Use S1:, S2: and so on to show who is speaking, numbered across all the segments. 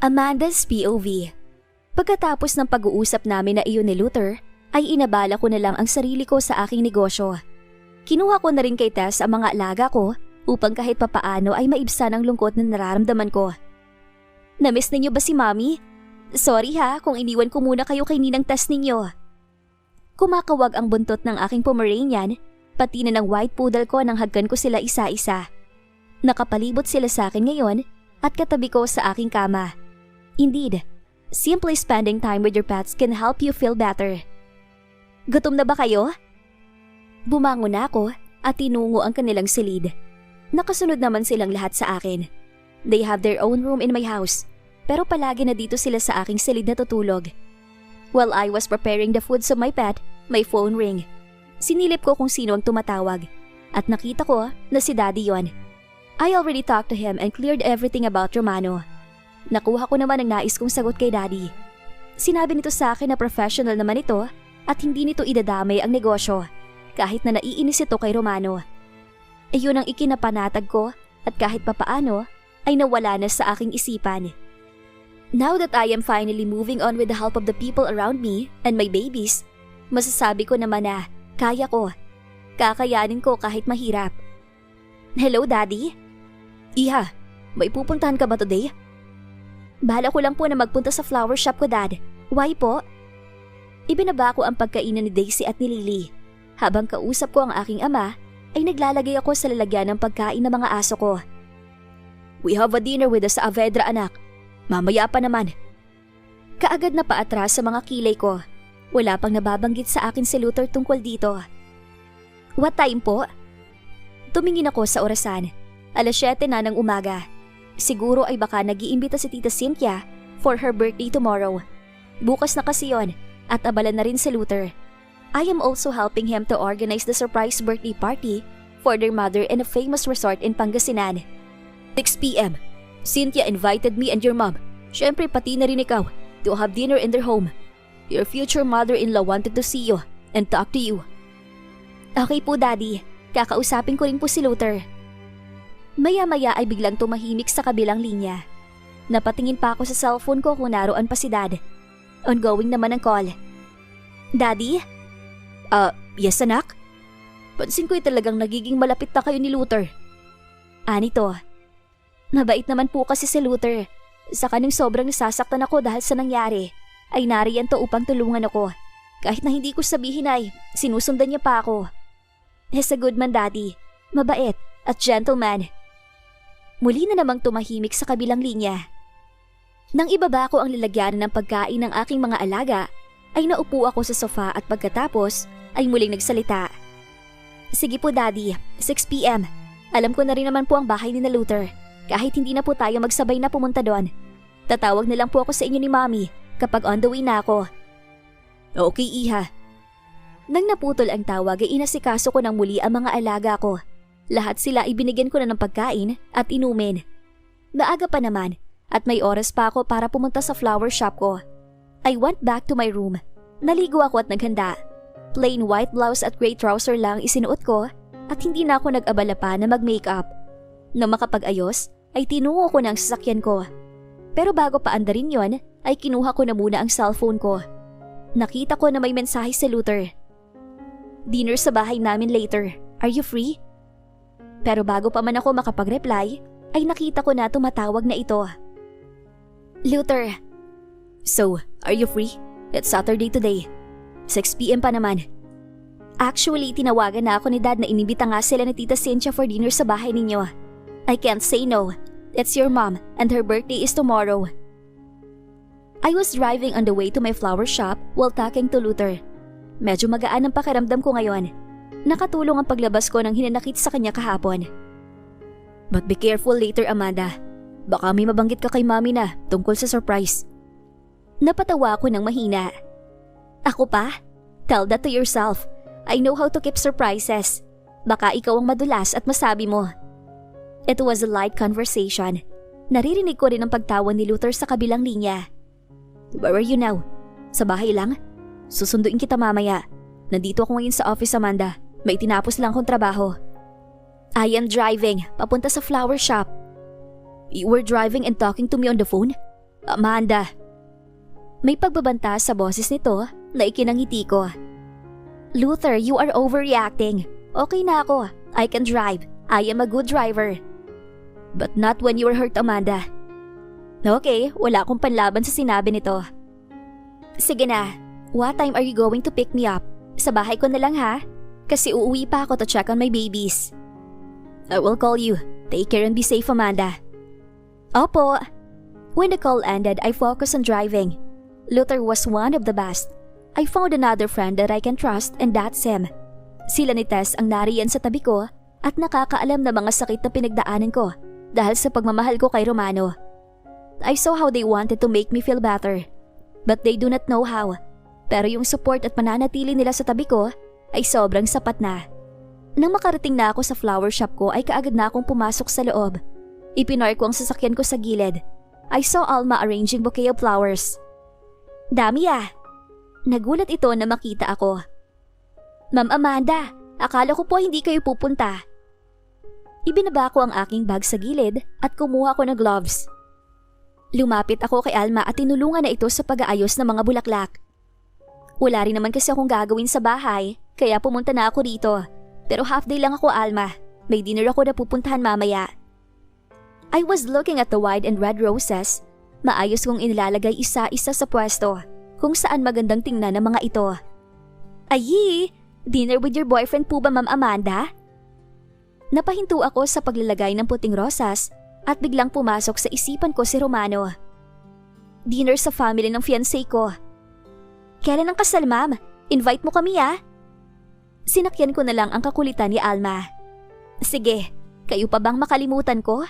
S1: Amanda's POV. Pagkatapos ng pag-uusap namin na iyon ni Luther, ay inabala ko na lang ang sarili ko sa aking negosyo. Kinuha ko na rin kay Tess ang mga alaga ko upang kahit papaano ay maibsan ang lungkot na nararamdaman ko. Namiss ninyo ba si Mommy? Sorry ha kung iniwan ko muna kayo kay Ninang Tess ninyo. Kumakawag ang buntot ng aking Pomeranian, pati na ng white poodle ko nang hagkan ko sila isa-isa. Nakapalibot sila sa akin ngayon at katabi ko sa aking kama. Indeed, simply spending time with your pets can help you feel better. Gutom na ba kayo? Bumangon na ako at tinungo ang kanilang silid. Nakasunod naman silang lahat sa akin. They have their own room in my house, pero palagi na dito sila sa aking silid na tutulog. While I was preparing the food of my pet, my phone ring. Sinilip ko kung sino ang tumatawag at nakita ko na si Daddy yon. I already talked to him and cleared everything about Romano. Nakuha ko naman ang nais kong sagot kay Daddy. Sinabi nito sa akin na professional naman ito at hindi nito idadamay ang negosyo kahit na naiinis ito kay Romano. Iyon ang ikinapanatag ko at kahit papaano ay nawala na sa aking isipan. Now that I am finally moving on with the help of the people around me and my babies, masasabi ko naman na kaya ko. Kakayanin ko kahit mahirap. Hello, Daddy? Iha, may pupuntahan ka ba today? Bahala ko lang po na magpunta sa flower shop ko, Dad. Why po? Ibinaba ko ang pagkainan ni Daisy at ni Lily. Habang kausap ko ang aking ama, ay naglalagay ako sa lalagyan ng pagkain ng mga aso ko. We have a dinner with us sa Avedra, anak. Mamaya pa naman. Kaagad na paatras sa mga kilay ko. Wala pang nababanggit sa akin si Luther tungkol dito. What time po? Tumingin ako sa orasan. 7:00 na ng umaga. Siguro ay baka nag-iimbita si Tita Cynthia for her birthday tomorrow. Bukas na kasi yon at abala na rin si Luther. I am also helping him to organize the surprise birthday party for their mother in a famous resort in Pangasinan. 6 p.m. Cynthia invited me and your mom, syempre pati na rin ikaw, to have dinner in their home. Your future mother-in-law wanted to see you and talk to you. Okay po, Daddy. Kakausapin ko rin po si Luther. Maya-maya ay biglang tumahimik sa kabilang linya. Napatingin pa ako sa cellphone ko kung naroon pa si Dad. Ongoing naman ang call. Daddy? Yes anak? Pansin ko'y talagang nagiging malapit na kayo ni Luther. Anito, mabait naman po kasi si Luther. Sa kaning sobrang nasasaktan ako dahil sa nangyari, ay nariyan to upang tulungan ako. Kahit na hindi ko sabihin ay sinusundan niya pa ako. He's a good man, Daddy. Mabait at gentleman. Muli na namang tumahimik sa kabilang linya. Nang ibaba ko ang lalagyan ng pagkain ng aking mga alaga, ay naupo ako sa sofa at pagkatapos ay muling nagsalita. Sige po, Daddy, 6 p.m. Alam ko na rin naman po ang bahay ni na Luther. Kahit hindi na po tayo magsabay na pumunta doon. Tatawag na lang po ako sa inyo ni Mommy kapag on the way na ako. Okay, Iha. Nang naputol ang tawag ay inasikaso ko ng muli ang mga alaga ko. Lahat sila ibinigyan ko na ng pagkain at inumin. Maaga pa naman at may oras pa ako para pumunta sa flower shop ko. I went back to my room. Naligo ako at naghanda. Plain white blouse at gray trouser lang isinuot ko at hindi na ako nag-abala pa na mag-makeup. Nang makapag-ayos ay tinungo ko ng sasakyan ko. Pero bago pa andarin yon ay kinuha ko na muna ang cellphone ko. Nakita ko na may mensahe si Luther. Dinner sa bahay namin later. Are you free? Pero bago pa man ako makapag-reply, ay nakita ko na tumatawag na ito. Luther. So, are you free? It's Saturday today. 6 p.m. pa naman. Actually, tinawagan na ako ni Dad na inibita nga sila ni Tita Cynthia for dinner sa bahay ninyo. I can't say no. It's your mom and her birthday is tomorrow. I was driving on the way to my flower shop while talking to Luther. Medyo magaan ang pakiramdam ko ngayon. Nakatulong ang paglabas ko ng hinanakit sa kanya kahapon. But be careful later, Amanda. Baka may mabanggit ka kay Mommy na tungkol sa surprise. Napatawa ako ng mahina. Ako pa? Tell that to yourself. I know how to keep surprises. Baka ikaw ang madulas at masabi mo. It was a light conversation. Naririnig ko rin ang pagtawa ni Luther sa kabilang linya. Where are you now? Sa bahay lang? Susunduin kita mamaya. Nandito ako ngayon sa office, Amanda. May tinapos lang kong trabaho. I am driving, papunta sa flower shop. You were driving and talking to me on the phone? Amanda. May pagbabanta sa boses nito na ikinangiti ko. Luther, you are overreacting. Okay na ako. I can drive. I am a good driver. But not when you were hurt, Amanda. Okay, wala akong panlaban sa sinabi nito. Sige na. What time are you going to pick me up? Sa bahay ko na lang ha? Kasi uuwi pa ako to check on my babies. I will call you. Take care and be safe, Amanda. Opo. When the call ended, I focused on driving. Luther was one of the best. I found another friend that I can trust and that's him. Sila ni Tess ang nariyan sa tabi ko at nakakaalam na mga sakit na pinagdaanan ko dahil sa pagmamahal ko kay Romano. I saw how they wanted to make me feel better. But they do not know how. Pero yung support at pananatili nila sa tabi ko ay sobrang sapat na. Nang makarating na ako sa flower shop ko ay kaagad na akong pumasok sa loob. Ipinark ko ang sasakyan ko sa gilid. I saw Alma arranging bouquet of flowers. Dami ah! Nagulat ito na makita ako. Ma'am Amanda, akala ko po hindi kayo pupunta. Ibinaba ko ang aking bag sa gilid at kumuha ko ng gloves. Lumapit ako kay Alma at tinulungan na ito sa pag-aayos ng mga bulaklak. Wala rin naman kasi akong gagawin sa bahay, kaya pumunta na ako rito. Pero half day lang ako, Alma. May dinner ako na pupuntahan mamaya. I was looking at the white and red roses. Maayos kong inilalagay isa-isa sa pwesto, kung saan magandang tingnan ng mga ito. Ayi! Dinner with your boyfriend po ba, Ma'am Amanda? Napahinto ako sa paglalagay ng puting rosas at biglang pumasok sa isipan ko si Romano. Dinner sa family ng fiancé ko. Kailan ang kasal, ma'am? Invite mo kami ah. Sinakyan ko na lang ang kakulitan ni Alma. Sige, kayo pa bang makalimutan ko?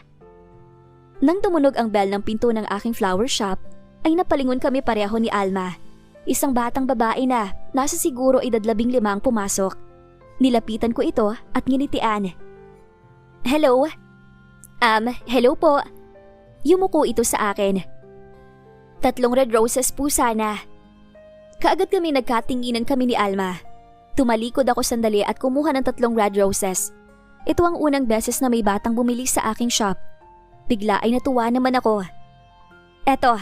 S1: Nang tumunog ang bell ng pinto ng aking flower shop, ay napalingon kami pareho ni Alma. Isang batang babae na, nasa siguro edad 15 ang pumasok. Nilapitan ko ito at nginitian. Hello? Hello po. Yumuko ito sa akin. 3 red roses po sana. Kaagad kami nagkatinginan kami ni Alma. Tumalikod ako sandali at kumuha ng 3 red roses. Ito ang unang beses na may batang bumili sa aking shop. Bigla ay natuwa naman ako. Eto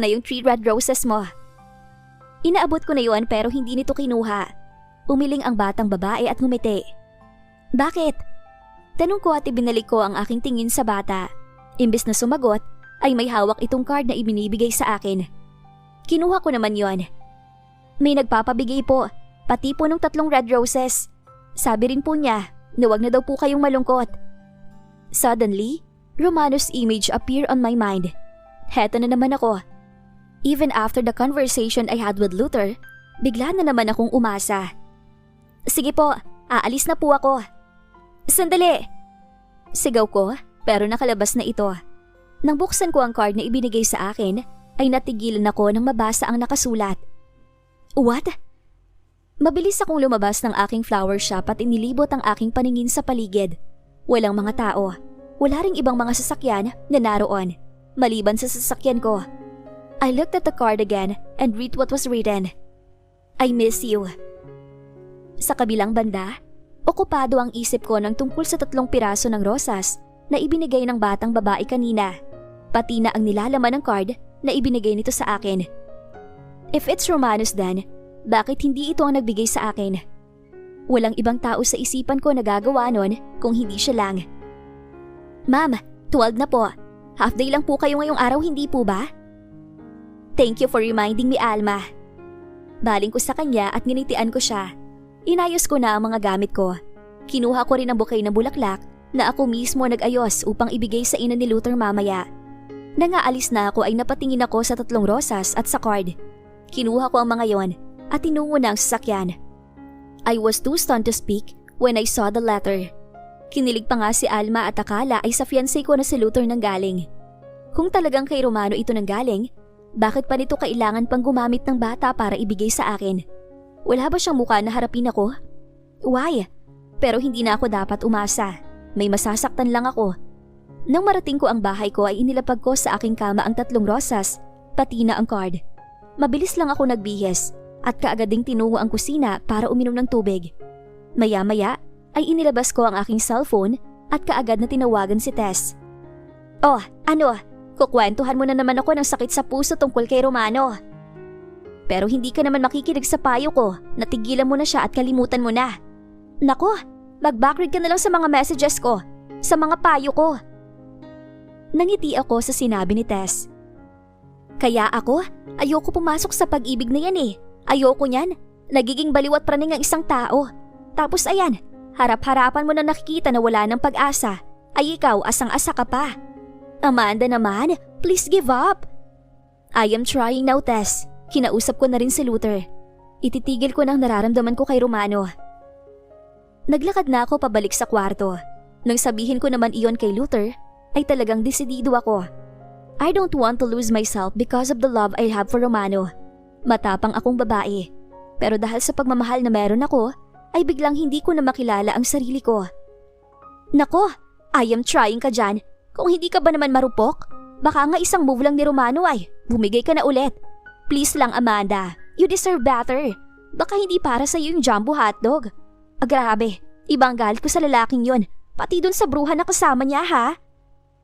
S1: na yung 3 red roses mo. Inaabot ko na yun pero hindi nito kinuha. Umiling ang batang babae at ngumiti. Bakit? Tanong ko at ibinalik ko ang aking tingin sa bata. Imbes na sumagot, ay may hawak itong card na ibinibigay sa akin. Kinuha ko naman yon. May nagpapabigay po, pati po ng 3 red roses. Sabi rin po niya, na wag na daw po kayong malungkot. Suddenly, Romano's image appeared on my mind. Heto na naman ako. Even after the conversation I had with Luther, bigla na naman akong umasa. Sige po, aalis na po ako. Sandali! Sigaw ko, pero nakalabas na ito. Nang buksan ko ang card na ibinigay sa akin, ay natigilan ako nang mabasa ang nakasulat. What? Mabilis akong lumabas ng aking flower shop at inilibot ang aking paningin sa paligid. Walang mga tao. Wala ring ibang mga sasakyan na naroon, maliban sa sasakyan ko. I looked at the card again and read what was written. I miss you. Sa kabilang banda, okupado ang isip ko ng tungkol sa 3 piraso ng rosas na ibinigay ng batang babae kanina, pati na ang nilalaman ng card na ibinigay nito sa akin. If it's Romanos then, bakit hindi ito ang nagbigay sa akin? Walang ibang tao sa isipan ko na gagawa nun kung hindi siya lang. Ma'am, 12 na po. Half day lang po kayo ngayong araw, hindi po ba? Thank you for reminding me, Alma. Baling ko sa kanya at nginitian ko siya. Inayos ko na ang mga gamit ko. Kinuha ko rin ang bouquet ng bulaklak na ako mismo nag-ayos upang ibigay sa ina ni Luther mamaya. Nang aalis na ako ay napatingin ako sa 3 rosas at sa card. Kinuha ko ang mga yon at tinungo na ang sasakyan. I was too stunned to speak when I saw the letter. Kinilig pa nga si Alma at akala ay sa fiancé ko na si Luther nanggaling. Kung talagang kay Romano ito nanggaling, bakit pa nito kailangan pang gumamit ng bata para ibigay sa akin? Wala ba siyang mukha na harapin ako? Why? Pero hindi na ako dapat umasa. May masasaktan lang ako. Nang marating ko ang bahay ko ay inilapag ko sa aking kama ang 3 rosas, pati na ang card. Mabilis lang ako nagbihis at kaagad ding tinungo ang kusina para uminom ng tubig. Maya-maya ay inilabas ko ang aking cellphone at kaagad na tinawagan si Tess. Oh, ano? Kukwentuhan mo na naman ako ng sakit sa puso tungkol kay Romano. Pero hindi ka naman makikinig sa payo ko. Natigilan mo na siya at kalimutan mo na. Nako, mag-backread ka na lang sa mga messages ko. Sa mga payo ko. Nangiti ako sa sinabi ni Tess. Kaya ako, ayoko pumasok sa pag-ibig na yan eh. Ayoko niyan. Nagiging baliw at praning ang isang tao. Tapos ayan, harap-harapan mo na nakikita na wala ng pag-asa. Ay ikaw, asang-asa ka pa. Amanda naman, please give up. I am trying now, Tess. Kinausap ko na rin si Luther. Ititigil ko na ang nararamdaman ko kay Romano. Naglakad na ako pabalik sa kwarto. Nang sabihin ko naman iyon kay Luther, ay talagang desidido ako. I don't want to lose myself because of the love I have for Romano. Matapang akong babae. Pero dahil sa pagmamahal na meron ako, ay biglang hindi ko na makilala ang sarili ko. Nako, I am trying ka dyan. Kung hindi ka ba naman marupok, baka nga isang move lang ni Romano ay bumigay ka na ulit. Please lang Amanda, you deserve better. Baka hindi para sa'yo yung jumbo hotdog. Grabe, ibang galit ko sa lalaking yon, pati dun sa bruha na kasama niya ha.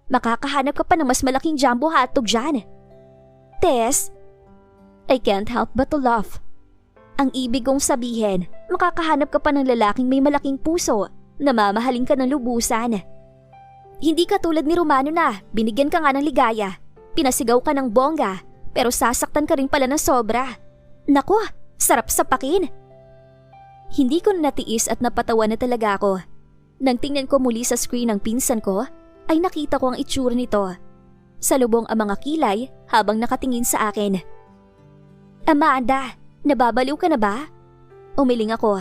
S1: Makakahanap ka pa ng mas malaking jumbo hotdog dyan. Tess, I can't help but to laugh. Ang ibig kong sabihin, makakahanap ka pa ng lalaking may malaking puso na mamahalin ka ng lubusan. Hindi ka tulad ni Romano na binigyan ka nga ng ligaya, pinasigaw ka ng bongga, pero sasaktan ka rin pala ng sobra. Nako, sarap sapakin. Hindi ko na natiis at napatawa na talaga ako. Nang tingnan ko muli sa screen ng pinsan ko, ay nakita ko ang itsura nito. Salubong ang mga kilay habang nakatingin sa akin. Amanda, nababaliw ka na ba? Umiling ako.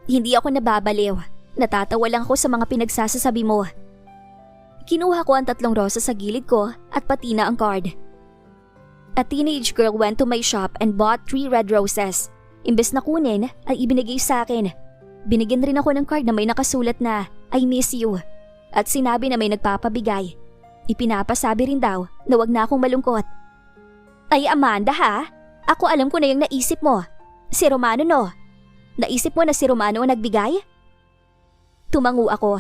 S1: Hindi ako nababaliw. Natatawa lang ako sa mga pinagsasasabi mo. Kinuha ko ang 3 rosas sa gilid ko at pati na ang card. A teenage girl went to my shop and bought 3 red roses. Imbes na kunin, ay ibinigay sa akin. Binigyan rin ako ng card na may nakasulat na, I miss you. At sinabi na may nagpapabigay. Ipinapasabi rin daw na wag na akong malungkot. Ay Amanda ha? Ako alam ko na yung naisip mo. Si Romano no? Naisip mo na si Romano ang nagbigay? Tumango ako.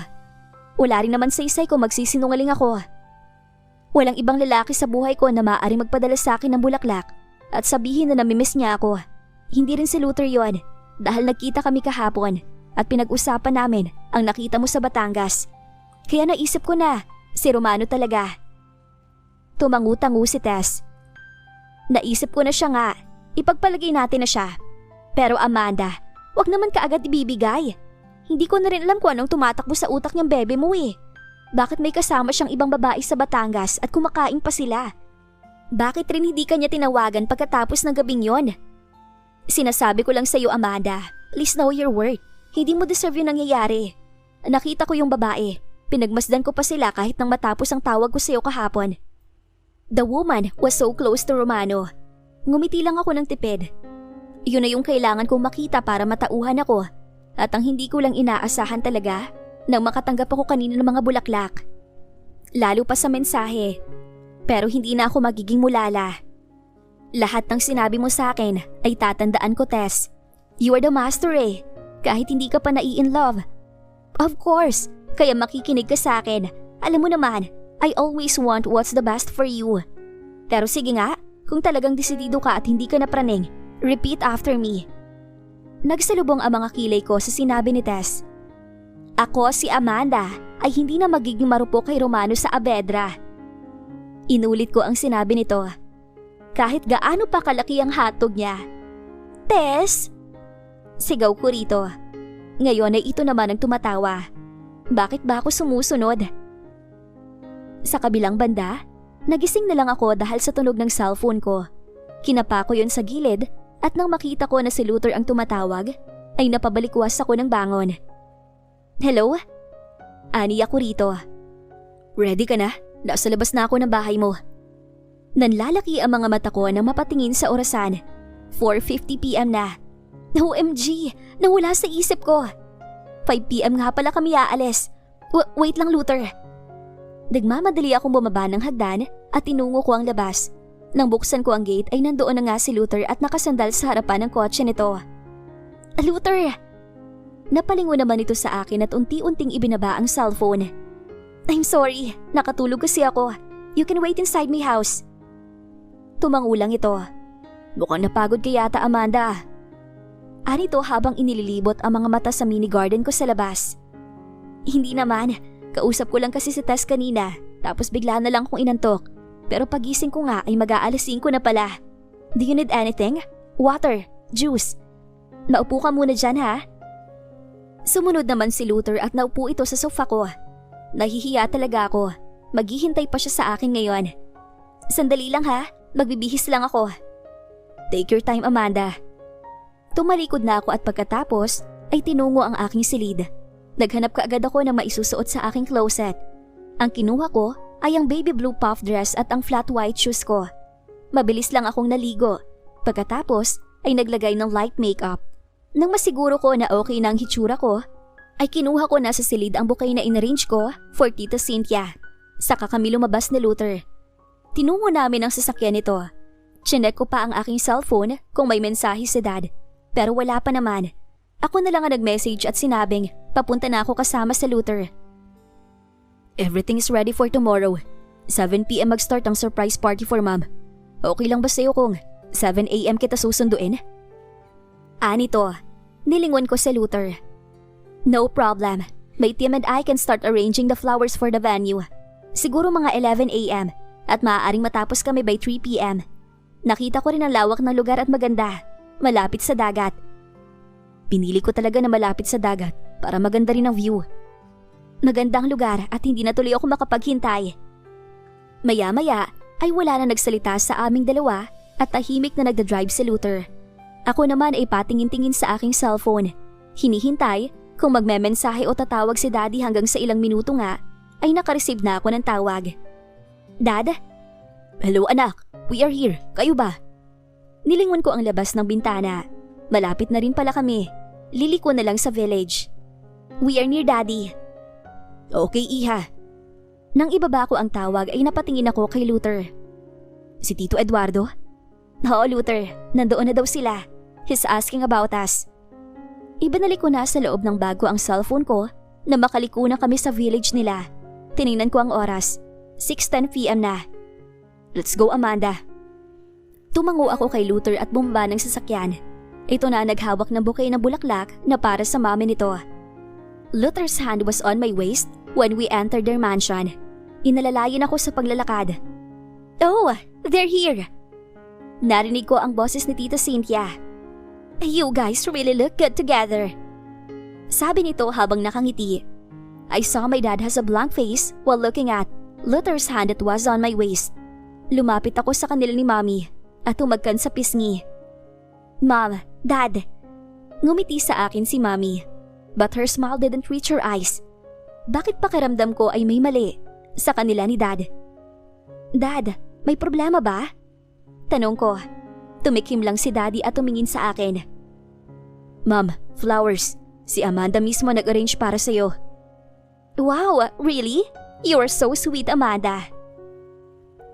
S1: Wala rin naman sa isay ko magsisinungaling ako. Walang ibang lalaki sa buhay ko na maaaring magpadala sa akin ng bulaklak at sabihin na namimiss niya ako. Hindi rin si Luther yon dahil nagkita kami kahapon at pinag-usapan namin ang nakita mo sa Batangas. Kaya naisip ko na, si Romano talaga. Tumangu-tangu si Tess. Naisip ko na siya nga, ipagpalagay natin na siya. Pero Amanda, wag naman kaagad ibibigay. Hindi ko na rin alam kung anong tumatakbo sa utak niyang bebe mo eh. Bakit may kasama siyang ibang babae sa Batangas at kumakain pa sila? Bakit rin hindi kanya tinawagan pagkatapos ng gabing yon? Sinasabi ko lang sa'yo Amanda, please know your worth. Hindi mo deserve yung nangyayari. Nakita ko yung babae. Pinagmasdan ko pa sila kahit nang matapos ang tawag ko sa'yo kahapon. The woman was so close to Romano. Ngumiti lang ako ng tipid. Yun na yung kailangan kong makita para matauhan ako. At ang hindi ko lang inaasahan talaga nang makatanggap ako kanina ng mga bulaklak. Lalo pa sa mensahe. Pero hindi na ako magiging mulala. Lahat ng sinabi mo sa akin ay tatandaan ko, Tess. You are the master eh. Kahit hindi ka pa nai-in love. Of course, kaya makikinig ka sa akin. Alam mo naman, I always want what's the best for you. Pero sige nga, kung talagang desidido ka at hindi ka na praning, repeat after me. Nagsalubong ang mga kilay ko sa sinabi ni Tess. Ako si Amanda ay hindi na magiging marupok kay Romano sa Avedra. Inulit ko ang sinabi nito. Kahit gaano pa kalaki ang hotdog niya. Tess! Sigaw ko rito. Ngayon ay ito naman ang tumatawa. Bakit ba ako sumusunod? Sa kabilang banda, nagising na lang ako dahil sa tunog ng cellphone ko. Kinapa ko yon sa gilid at nang makita ko na si Luther ang tumatawag, ay napabalikwas ako ng bangon. Hello? Ani ako rito. Ready ka na? Nasa labas na ako ng bahay mo. Nanlalaki ang mga mata ko nang mapatingin sa orasan. 4:50 PM na. OMG! Nawala sa isip ko. 5 PM nga pala kami aalis. Wait lang Luther. Nagmamadali akong bumaba ng hagdan at tinungo ko ang labas. Nang buksan ko ang gate ay nandoon na nga si Luther at nakasandal sa harapan ng kotse nito. Luther! Napalingon naman ito sa akin at unti-unting ibinaba ang cellphone. I'm sorry, nakatulog kasi ako. You can wait inside my house. Tumangulang ito. Mukhang napagod ka yata, Amanda. Anito habang inililibot ang mga mata sa mini garden ko sa labas. Hindi naman. Kausap ko lang kasi si Tess kanina. Tapos bigla na lang kong inantok. Pero pagising ko nga ay mag-aalas 5 na pala. Do you need anything? Water? Juice? Naupo ka muna dyan ha? Sumunod naman si Luther at naupo ito sa sofa ko. Nahihiya talaga ako. Maghihintay pa siya sa akin ngayon. Sandali lang ha, magbibihis lang ako. Take your time, Amanda. Tumalikod na ako at pagkatapos ay tinungo ang aking silid. Naghanap kaagad ako ng maisusuot sa aking closet. Ang kinuha ko ay ang baby blue puff dress at ang flat white shoes ko. Mabilis lang akong naligo. Pagkatapos ay naglagay ng light makeup. Nang masiguro ko na okay na ang hitsura ko, ay kinuha ko na sa silid ang bouquet na inarrange ko for Tita Cynthia. Saka kami lumabas ni Luther. Tinungo namin ang sasakyan nito. Chinek ko pa ang aking cellphone kung may mensahe si Dad. Pero wala pa naman. Ako na lang ang nag-message at sinabing papunta na ako kasama sa Luther. Everything is ready for tomorrow. 7 p.m. mag-start ang surprise party for Mom. Okay lang ba sa'yo kung 7 a.m. kita susunduin? Anito, nilingon ko sa Luther. No problem. My team and I can start arranging the flowers for the venue. Siguro mga 11 a.m. at maaaring matapos kami by 3 p.m. Nakita ko rin ang lawak ng lugar at maganda. Malapit sa dagat. Pinili ko talaga na malapit sa dagat para maganda rin ang view. Magandang lugar at hindi na tuloy ako makapaghintay. Maya-maya ay wala na nagsalita sa aming dalawa at tahimik na nagdadrive si Luther. Ako naman ay patingin-tingin sa aking cellphone. Hinihintay kung magmemensahe o tatawag si Daddy hanggang sa ilang minuto nga ay nakareceive na ako ng tawag. Dad? Hello anak, we are here. Kayo ba? Nilingon ko ang labas ng bintana. Malapit na rin pala kami. Liliko na lang sa village. We are near Daddy. Okay, Iha. Nang ibaba ko ang tawag ay napatingin ako kay Luther. Si Tito Eduardo? Oo, Luther. Nandoon na daw sila. He's asking about us. Ibinalik ko na sa loob ng bag ko ang cellphone ko na makaliko na kami sa village nila. Tiningnan ko ang oras. 6:10 p.m. na. Let's go, Amanda. Tumango ako kay Luther at bumaba ng sasakyan. Ito na naghawak ng bouquet ng bulaklak na para sa mami nito. Luther's hand was on my waist when we entered their mansion. Inalalayan ako sa paglalakad. Oh, they're here. Narinig ko ang boses ni Tita Cynthia. You guys really look good together. Sabi nito habang nakangiti. I saw my dad has a blank face while looking at Luther's hand that was on my waist. Lumapit ako sa kanila ni Mommy at humagkan sa pisngi. Mom, Dad. Ngumiti sa akin si Mommy, but her smile didn't reach her eyes. Bakit pakiramdam ko ay may mali sa kanila ni Dad? Dad, may problema ba? Tanong ko. Tumikim lang si Daddy at tumingin sa akin. Mom, flowers. Si Amanda mismo nag-arrange para sa'yo. Wow, really? You are so sweet, Amanda.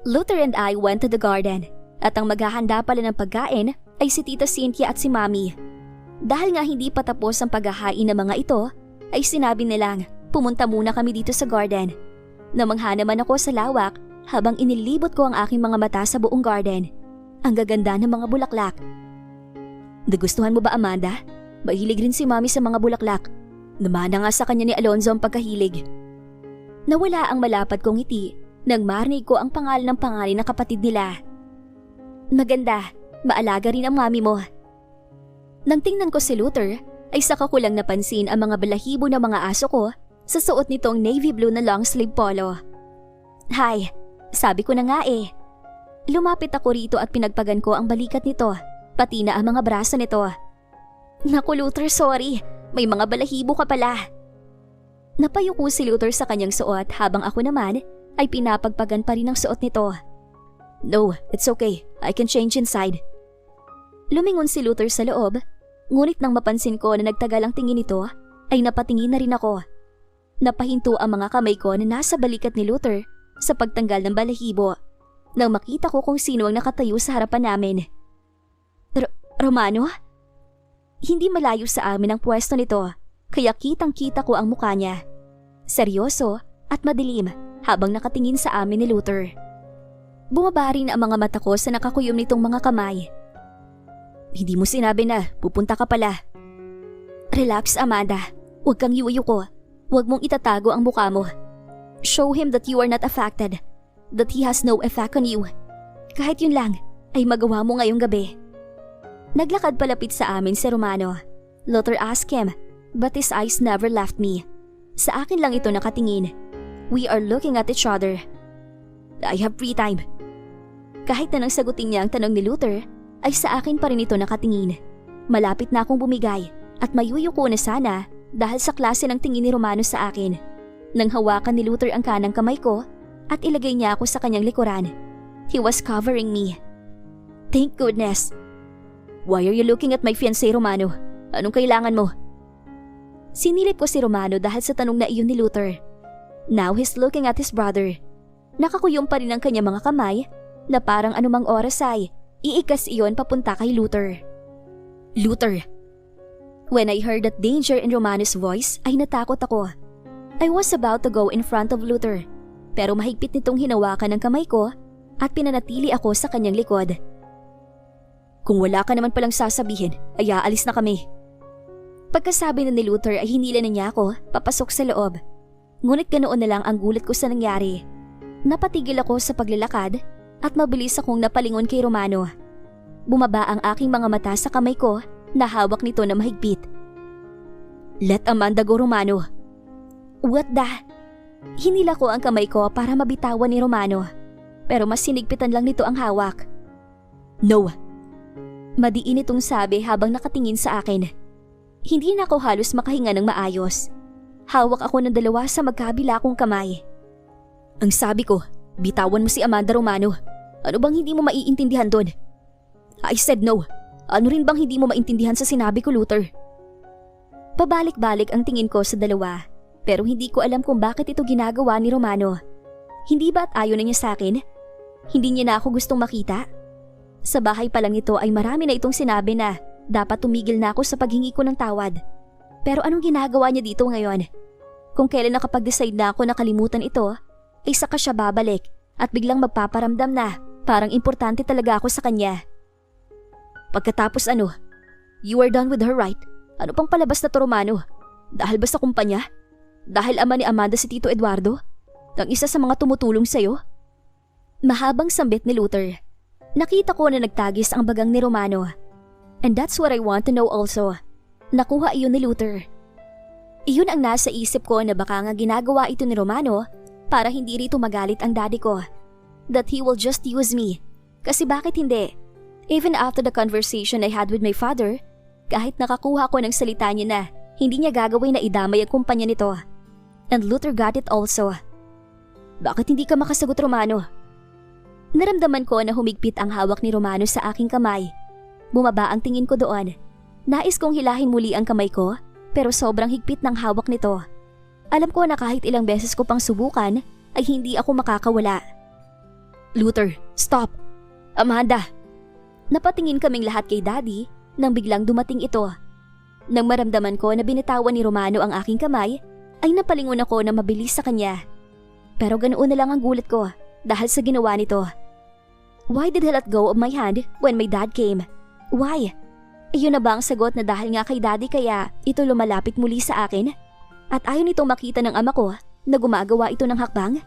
S1: Luther and I went to the garden at ang maghahanda pala ng pagkain ay si Tita Cynthia at si Mommy. Dahil nga hindi pa tapos ang paghahain ng mga ito, ay sinabi nilang pumunta muna kami dito sa garden. Namangha naman ako sa lawak habang inilibot ko ang aking mga mata sa buong garden. Ang gaganda ng mga bulaklak. Nagustuhan mo ba, Amanda? Mahilig rin si Mommy sa mga bulaklak. Namana nga sa kanya ni Alonzo ang pagkahilig. Nawala ang malapad kong ngiti nang marinig ko ang pangalan ng panganay na kapatid nila. Maganda, maalaga rin ang mami mo. Nang tingnan ko si Luther, ay saka ko lang napansin ang mga balahibo ng mga aso ko sa suot nitong navy blue na long sleeve polo. Hi, sabi ko na nga eh. Lumapit ako rito at pinagpagan ko ang balikat nito, pati na ang mga braso nito. Naku Luther, sorry. May mga balahibo ka pala. Napayuko si Luther sa kanyang suot habang ako naman ay pinapagpagan pa rin ang suot nito. No, it's okay. I can change inside. Lumingon si Luther sa loob, ngunit nang mapansin ko na nagtagal ang tingin nito, ay napatingin na rin ako. Napahinto ang mga kamay ko na nasa balikat ni Luther sa pagtanggal ng balahibo nang makita ko kung sino ang nakatayo sa harapan namin. Romano? Hindi malayo sa amin ang pwesto nito, kaya kitang-kita ko ang mukha niya. Seryoso at madilim habang nakatingin sa amin ni Luther. Bumaba rin ang mga mata ko sa nakakuyom nitong mga kamay. Hindi mo sinabi na pupunta ka pala. Relax, Amanda. Huwag kang yuyuko. Huwag mong itatago ang mukha mo. Show him that you are not affected. That he has no effect on you. Kahit yun lang ay magawa mo ngayong gabi. Naglakad palapit sa amin si Romano. Luther asked him, but his eyes never left me. Sa akin lang ito nakatingin. We are looking at each other. I have free time. Kahit na nang sagutin niya ang tanong ni Luther, ay sa akin pa rin ito nakatingin. Malapit na akong bumigay at mayuyuko na sana dahil sa klase ng tingin ni Romano sa akin. Nang hawakan ni Luther ang kanang kamay ko at ilagay niya ako sa kanyang likuran. He was covering me. Thank goodness. Why are you looking at my fiancé, Romano? Anong kailangan mo? Sinilip ko si Romano dahil sa tanong na iyon ni Luther. Now he's looking at his brother. Nakakuyom pa rin ang kanyang mga kamay na parang anumang oras ay iikas iyon papunta kay Luther. Luther. When I heard that danger in Romano's voice ay natakot ako. I was about to go in front of Luther pero mahigpit nitong hinawakan ng kamay ko at pinanatili ako sa kanyang likod. Kung wala ka naman palang sasabihin ay aalis na kami. Pagkasabi na ni Luther ay hinila na niya ako papasok sa loob. Ngunit ganoon na lang ang gulat ko sa nangyari. Napatigil ako sa paglalakad at mabilis akong napalingon kay Romano. Bumaba ang aking mga mata sa kamay ko na hawak nito na mahigpit. Let Amanda go, Romano. What the? Hinila ko ang kamay ko para mabitawan ni Romano. Pero mas sinigpitan lang nito ang hawak. No. Madiin itong sabi habang nakatingin sa akin. Hindi na ako halos makahinga ng maayos. Hawak ako ng dalawa sa magkabila kong kamay. Ang sabi ko, bitawan mo si Amanda, Romano. Ano bang hindi mo maiintindihan doon? I said no. Ano rin bang hindi mo maintindihan sa sinabi ko, Luther? Pabalik-balik ang tingin ko sa dalawa, pero hindi ko alam kung bakit ito ginagawa ni Romano. Hindi ba at ayaw na niya sa akin? Hindi niya na ako gustong makita? Sa bahay pa lang nito ay marami na itong sinabi na dapat tumigil na ako sa paghingi ko ng tawad. Pero anong ginagawa niya dito ngayon? Kung kailan nakapag-decide na ako nakalimutan ito, ay saka siya babalik at biglang magpaparamdam na parang importante talaga ako sa kanya. Pagkatapos ano? You are done with her, right? Ano pang palabas na to, Romano? Dahil ba sa kumpanya? Dahil ama ni Amanda si Tito Eduardo? Ang isa sa mga tumutulong sa'yo? Mahabang sambit ni Luther. Nakita ko na nagtagis ang bagang ni Romano. And that's what I want to know also. Nakuha iyon ni Luther. Iyon ang nasa isip ko na baka nga ginagawa ito ni Romano para hindi rito magalit ang daddy ko. That he will just use me. Kasi bakit hindi? Even after the conversation I had with my father, kahit nakakuha ko ng salita niya na hindi niya gagawin na idamay ang kumpanya nito. And Luther got it also. Bakit hindi ka makasagot, Romano? Naramdaman ko na humigpit ang hawak ni Romano sa aking kamay. Bumaba ang tingin ko doon. Nais kong hilahin muli ang kamay ko, pero sobrang higpit ng hawak nito. Alam ko na kahit ilang beses ko pang subukan, ay hindi ako makakawala. Luther, stop! Amanda! Napatingin kaming lahat kay Daddy nang biglang dumating ito. Nang maramdaman ko na binitawan ni Romano ang aking kamay, ay napalingon ako na mabilis sa kanya. Pero ganoon na lang ang gulat ko dahil sa ginawa nito. Why did he let go of my hand when my dad came? Why? Iyon na ba ang sagot na dahil nga kay Daddy kaya ito lumalapit muli sa akin? At ayaw nitong makita ng ama ko na gumagawa ito ng hakbang?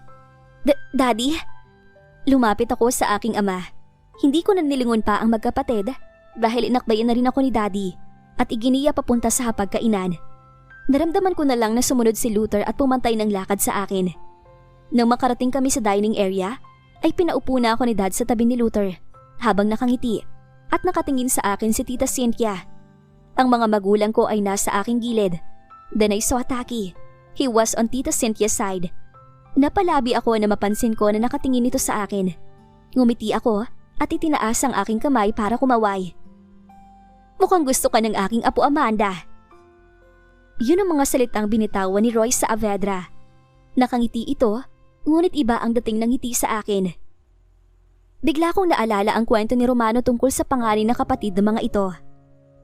S1: Daddy? Lumapit ako sa aking ama. Hindi ko na nilingon pa ang magkapatid dahil inakbayan na rin ako ni Daddy at iginiya papunta sa hapagkainan. Naramdaman ko na lang na sumunod si Luther at pumantay ng lakad sa akin. Nang makarating kami sa dining area, ay pinaupo na ako ni Dad sa tabi ni Luther habang nakangiti at nakatingin sa akin si Tita Cynthia. Ang mga magulang ko ay nasa aking gilid. Then I saw Taki. He was on Tita Cynthia's side. Napalabi ako na mapansin ko na nakatingin ito sa akin. Ngumiti ako at itinaas ang aking kamay para kumaway. Mukhang gusto ka ng aking apo, Amanda. Yun ang mga salitang binitawan ni Roy sa Avedra. Nakangiti ito, ngunit iba ang dating ng ngiti sa akin. Bigla kong naalala ang kwento ni Romano tungkol sa pangalan ng kapatid ng mga ito.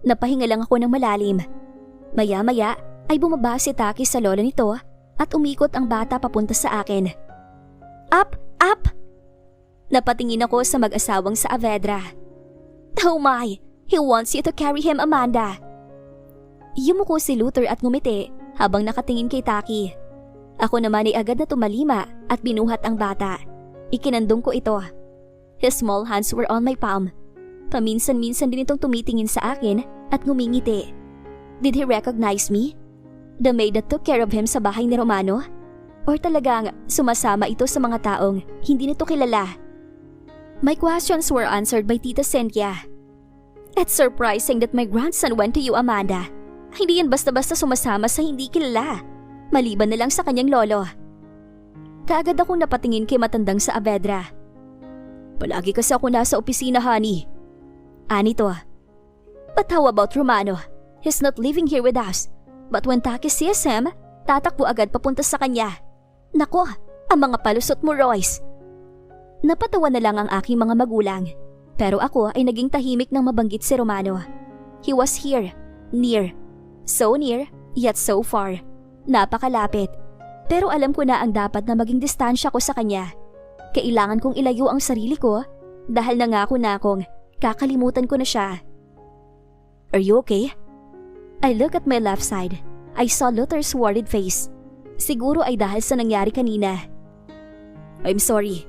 S1: Napahinga lang ako ng malalim. Maya-maya ay bumaba si Taki sa lola nito at umikot ang bata papunta sa akin. Up! Up! Napatingin ako sa mag-asawang Saavedra. Oh my! He wants you to carry him, Amanda! Yumuko si Luther at ngumiti habang nakatingin kay Taki. Ako naman ay agad na tumalima at binuhat ang bata. Ikinandong ko ito. His small hands were on my palm. Paminsan-minsan din itong tumitingin sa akin at ngumingiti. Did he recognize me? The maid that took care of him sa bahay ni Romano? Or talagang sumasama ito sa mga taong hindi nito kilala? My questions were answered by Tita Cynthia. It's surprising that my grandson went to you, Amanda. Hindi yan basta-basta sumasama sa hindi kilala, maliban na lang sa kanyang lolo. Kaagad akong napatingin kay matandang Saavedra. Palagi kasi ako nasa opisina, honey. Anito. But how about Romano? He's not living here with us. But when Taki sees him, tatakbo agad papunta sa kanya. Nako, ang mga palusot mo, Royce. Napatawa na lang ang aking mga magulang. Pero ako ay naging tahimik nang mabanggit si Romano. He was here, near. So near, yet so far. Napakalapit. Pero alam ko na ang dapat na maging distansya ko sa kanya. Kailangan kong ilayo ang sarili ko dahil nangako na akong kakalimutan ko na siya. Are you okay? I look at my left side. I saw Luther's worried face. Siguro ay dahil sa nangyari kanina. I'm sorry.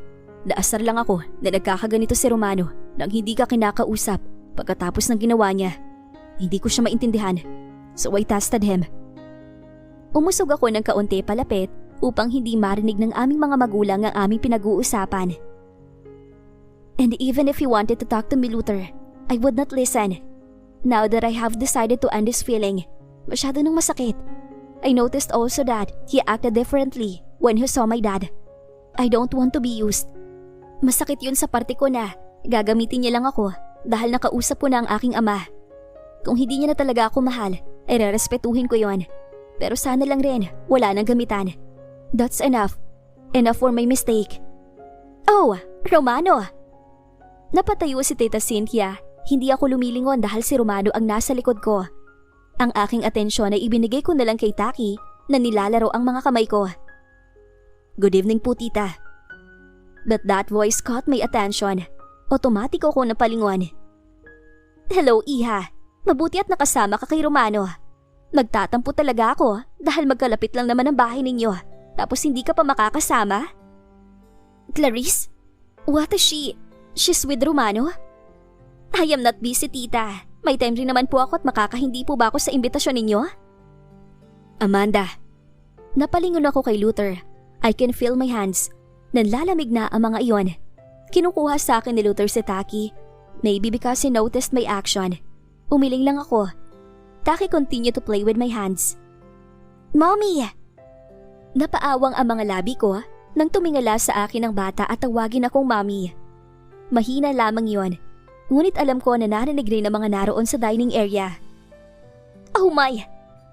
S1: Naasar lang ako na nagkakaganito si Romano nang hindi ka kinakausap pagkatapos ng ginawa niya. Hindi ko siya maintindihan. So I tested him. Umusog ako ng kaunti palapit upang hindi marinig ng aming mga magulang ang aming pinag-uusapan. And even if he wanted to talk to me, Luther, I would not listen. Now that I have decided to end this feeling, masyado nang masakit. I noticed also that he acted differently when he saw my dad. I don't want to be used. Masakit yun sa parte ko na gagamitin niya lang ako dahil nakausap ko na ang aking ama. Kung hindi niya na talaga ako mahal, ay rerespetuhin ko yon. Pero sana lang rin, wala nang gamitan. That's enough. Enough for my mistake. Oh, Romano! Napatayo si Tita Cynthia. Hindi ako lumilingon dahil si Romano ang nasa likod ko. Ang aking atensyon ay ibinigay ko na lang kay Taki na nilalaro ang mga kamay ko. Good evening po, Tita. But that voice caught my attention. Otomatiko ko napalingon. Hello, Iha. Mabuti at nakasama ka kay Romano. Magtatampo talaga ako dahil magkalapit lang naman ang bahay ninyo. Tapos hindi ka pa makakasama? Clarice? What is she? She's with Romano? I am not busy, Tita. May time rin naman po ako at makakahindi po ba ako sa imbitasyon ninyo? Amanda. Napalingon ako kay Luther. I can feel my hands. Nanlalamig na ang mga iyon. Kinukuha sa akin ni Luther si Taki. Maybe because he noticed my action. Umiling lang ako. Taki continued to play with my hands. Mommy! Napaawang ang mga labi ko nang tumingala sa akin ang bata at tawagin akong mommy. Mahina lamang yon. Ngunit alam ko na narinig rin ang mga naroon sa dining area. Oh my!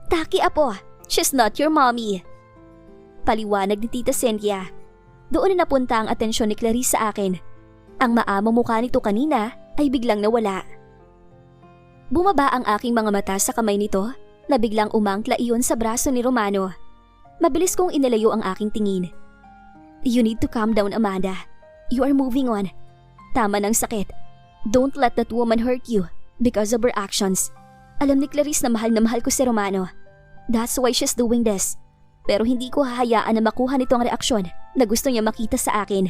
S1: Taki, apo! She's not your mommy! Paliwanag ni Tita Cynthia. Doon na napunta ang atensyon ni Clarice sa akin. Ang maamong mukha nito kanina ay biglang nawala. Bumaba ang aking mga mata sa kamay nito na biglang umangkla iyon sa braso ni Romano. Mabilis kong inalayo ang aking tingin. You need to calm down, Amanda. You are moving on. Tama ng sakit. Don't let that woman hurt you because of her actions. Alam ni Clarice na mahal ko si Romano. That's why she's doing this. Pero hindi ko hahayaan na makuha nito ang reaksyon na gusto niya makita sa akin.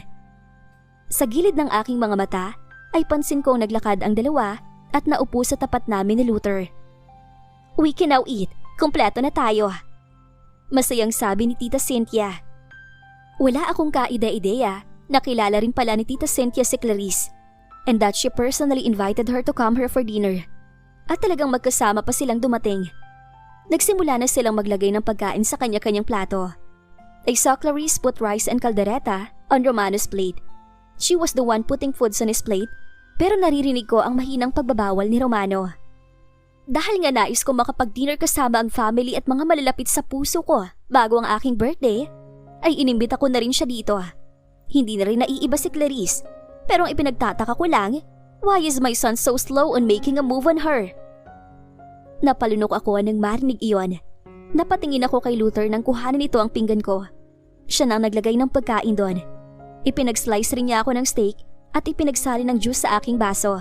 S1: Sa gilid ng aking mga mata ay pansin kong naglakad ang dalawa at naupo sa tapat namin ni Luther. We can now eat. Kumpleto na tayo. Masayang sabi ni Tita Cynthia. Wala akong kaide-ideya na kilala rin pala ni Tita Cynthia si Clarice and that she personally invited her to come here for dinner. At talagang magkasama pa silang dumating. Nagsimula na silang maglagay ng pagkain sa kanya-kanyang plato. I saw Clarice put rice and caldereta on Romano's plate. She was the one putting foods on his plate, pero naririnig ko ang mahinang pagbabawal ni Romano. Dahil nga nais ko makapag-dinner kasama ang family at mga malalapit sa puso ko bago ang aking birthday, ay inimbita ko na rin siya dito. Hindi na rin naiiba si Clarice, pero ang ipinagtataka ko lang, why is my son so slow on making a move on her? Napalunok ako nang marinig iyon. Napatingin ako kay Luther nang kuhanin nito ang pinggan ko. Siya nang naglagay ng pagkain doon. Ipinag-slice rin niya ako ng steak at ipinagsali ng juice sa aking baso.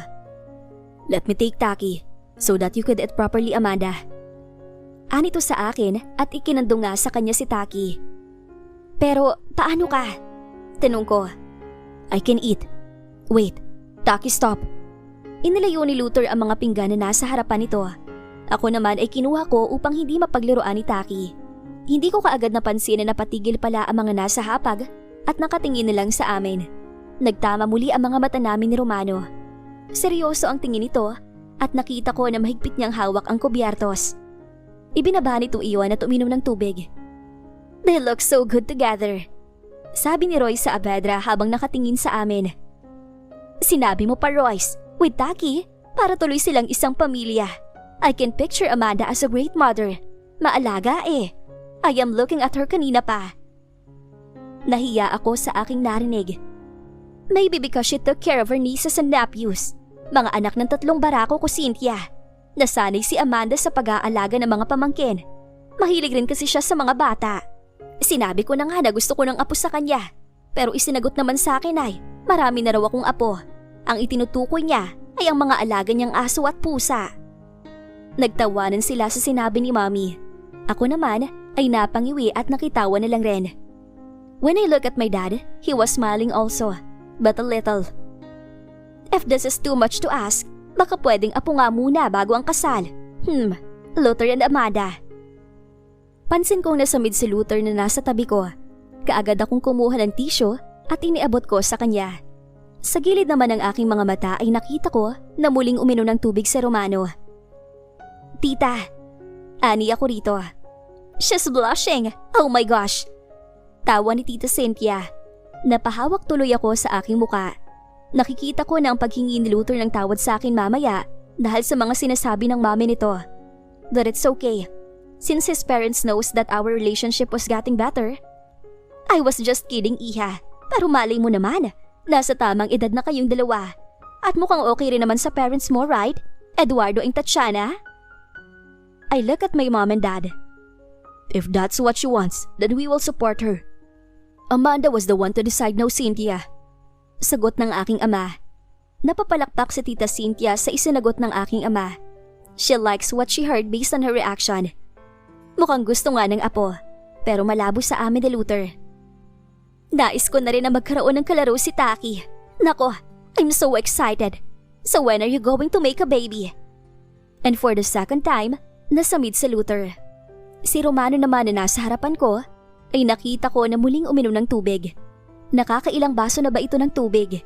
S1: "Let me take Taki, so that you could eat properly, Amanda." Anito sa akin at ikinandong nga sa kanya si Taki. "Pero paano ka?" Tanong ko. "I can eat." "Wait, Taki, stop." Inilayo ni Luther ang mga pinggan na nasa harapan nito. Ako naman ay kinuha ko upang hindi mapaglaruan ni Taki. Hindi ko kaagad napansin na napatigil pala ang mga nasa hapag at nakatingin na lang sa amin. Nagtama muli ang mga mata namin ni Romano. Seryoso ang tingin nito at nakita ko na mahigpit niyang hawak ang kubyertos. Ibinaba nito iyon at uminom ng tubig. "They look so good together," sabi ni Roy sa Avedra habang nakatingin sa amin. "Sinabi mo pa, Royce, with Taki, para tuloy silang isang pamilya. I can picture Amanda as a great mother. Maalaga eh. I am looking at her kanina pa." Nahiya ako sa aking narinig. Maybe because she took care of her nieces and nephews, mga anak ng 3 barako ko, Cynthia. Nasanay si Amanda sa pag-aalaga ng mga pamangkin. Mahilig rin kasi siya sa mga bata. Sinabi ko na nga na gusto ko ng apo sa kanya, pero isinagot naman sa akin ay marami na raw akong apo. Ang itinutukoy niya ay ang mga alaga niyang aso at pusa. Nagtawanan sila sa sinabi ni Mommy. Ako naman ay napangiwi at nakitawa na lang rin. When I look at my dad, he was smiling also, but a little. If this is too much to ask, baka pwedeng apo nga muna bago ang kasal. Luther and Amanda. Pansin kong nasamid si Luther na nasa tabi ko. Kaagad akong kumuha ng tissue at iniabot ko sa kanya. Sa gilid naman ng aking mga mata ay nakita ko na muling uminom ng tubig si Romano. "Tita," ani ako rito. "She's blushing. Oh my gosh." Tawa ni Tita Cynthia. Napahawak tuloy ako sa aking muka. Nakikita ko na ang paghingi ni Luther ng tawad sa akin mamaya dahil sa mga sinasabi ng mami nito. That it's okay, since his parents knows that our relationship was getting better. I was just kidding, Iha. Pero malay mo naman, nasa tamang edad na kayong dalawa. At mukhang okay rin naman sa parents mo, right? Eduardo and Tatiana? I look at my mom and dad. If that's what she wants, then we will support her. Amanda was the one to decide now, Cynthia. Sagot ng aking ama. Napapalakpak si Tita Cynthia sa isinagot ng aking ama. She likes what she heard based on her reaction. Mukhang gusto nga ng apo, pero malabo sa amin ni Luther. Nais ko na rin na magkaroon ng kalaro si Taki. Nako, I'm so excited. So when are you going to make a baby? And for the second time, nasamid si Luther. Si Romano naman na nasa harapan ko ay nakita ko na muling uminom ng tubig. Nakakailang baso na ba ito ng tubig?